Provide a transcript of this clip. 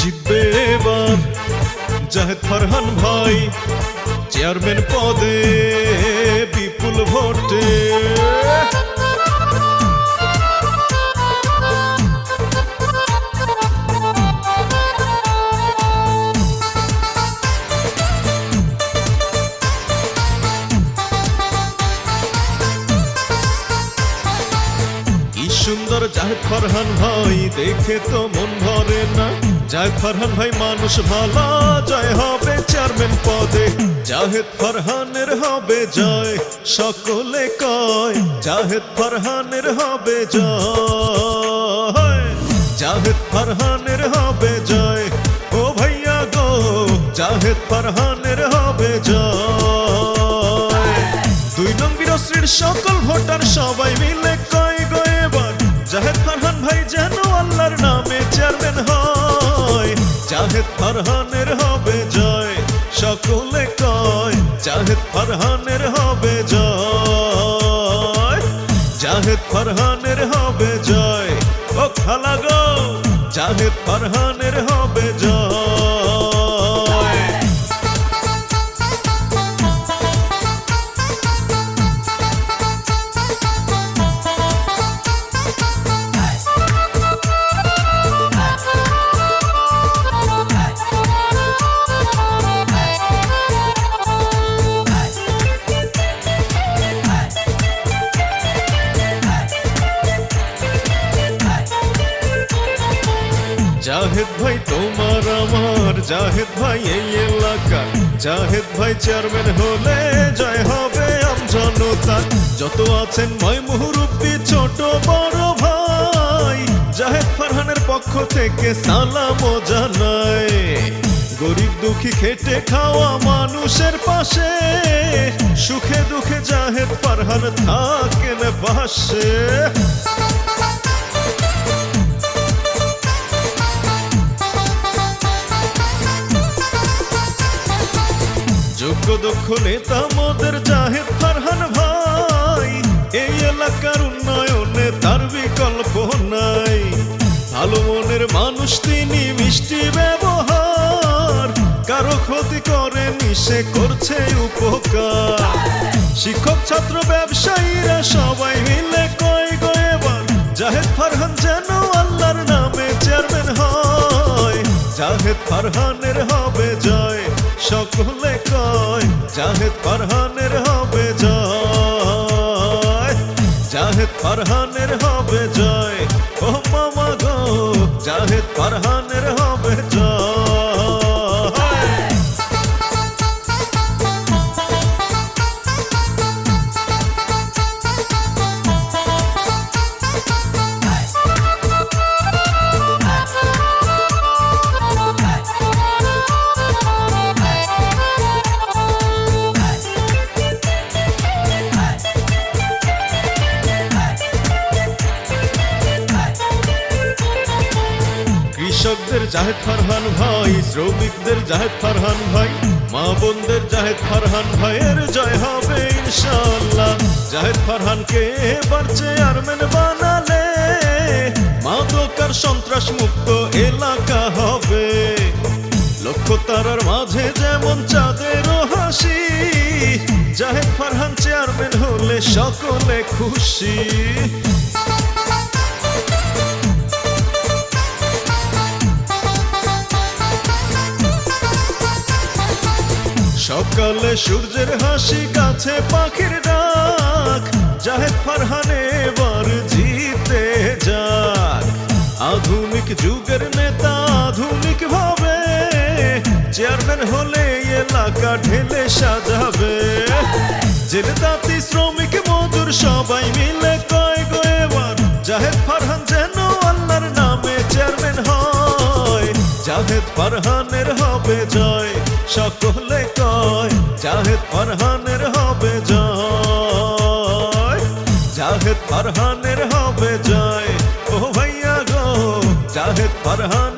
জিতবে এবার জাহেদ ফারহান ভাই চেয়ারম্যান পদে বিপুল ভোটে। সুন্দর জাহেদ ফারহান ভাই দেখে তো মন ভরে না। জাহেদ ফারহান ভাই মানুষ ভালো, জয় হবে চেয়ারম্যান পদে। জাহেদ ফারহানের হবে জয়, সকলে কয় জাহেদ ফারহানের হবে জয়। জাহেদ ফারহানের হবে জয়, ও ভাইয়া গো জাহেদ ফারহানের হবে জয়। 2 নং বীরশ্রীর সকল ভোটার সবাই মিলে কয় গো এবার জাহেদ ফারহান ভাই যেন আল্লাহর নামে চেয়ারম্যান হয়। জাহেদ ফারহানের হবে জয়, সকলে কয় জাহেদ ফারহানের হবে জয়। জাহেদ ফারহানের হবে জয়, ও খালা গো জাহেদ ফারহানের হবে জয়। জাহেদ ভাই তোমার আমার, জাহেদ ভাই এই এলাকা, জাহেদ ভাই চেয়ারম্যান হলে জয় হবে আমজনতা। যত আছেন ভাই মুহুরুব্বি ছোট বড় ভাই, জাহেদ ফারহানের পক্ষ থেকে সালাম জানাই। গরিব দুঃখী খেটে খাওয়া মানুষের পাশে, সুখে দুঃখে জাহেদ ফারহান থাকেন পাশে। যোগ্য দক্ষ নেতা মোদের জাহেদ ফারহান ভাই, এই এলাকার উন্নয়নে তার বিকল্প নাই। ভালো মনের মানুষ তিনি, মিষ্টি ব্যবহার, কারো ক্ষতি করেনি সে করছে উপকার। শিক্ষক ছাত্র ব্যবসায়ীরা সবাই মিলে কয় গো এবার জাহেদ ফারহান যেন আল্লাহর নামে চেয়ারম্যান হয়। জাহেদ ফারহানের হবে জয়, সকলে কয় জাহেদ ফারহানের হবে জয়। জাহেদ ফারহানের হবে জয়, ও মামা গো জাহেদ ফারহানের হবে জয়। কৃষকদের জাহেদ ফারহান ভাই, শ্রমিকদের জাহেদ ফারহান ভাই, মা বোনদের জাহেদ ফারহান ভাইয়ের জয় হবে ইনশাআল্লাহ। জাহেদ ফারহানকে এবার চেয়ারম্যান বানালে মাদকার সন্ত্রাস মুক্ত এলাকা হবে। লক্ষ্য তারার মাঝে যেমন চাঁদের হাসি, জাহেদ ফারহান চেয়ারম্যান হলে সকলে খুশি। সকালে সূর্যের হাসি, গাছে পাখির ডাক, জাহেদ ফারহান এবার জিতে যাক। আধুনিক যুগের নেতা আধুনিক ভাবে চেয়ারম্যান হলে এলাকা ঢেলে সাজাবে। জেলে তাঁতি শ্রমিক মজুর সবাই মিলে কয় গো এবার জাহেদ ফারহান যেন আল্লাহর নামে চেয়ারম্যান হয়। জাহেদ ফারহানের হবে জয়, সকলে কয় জাহেদ ফারহানের হবে জয়। জাহেদ ফারহানের হবে জয়, ও ভাইয়া গো জাহেদ ফারহান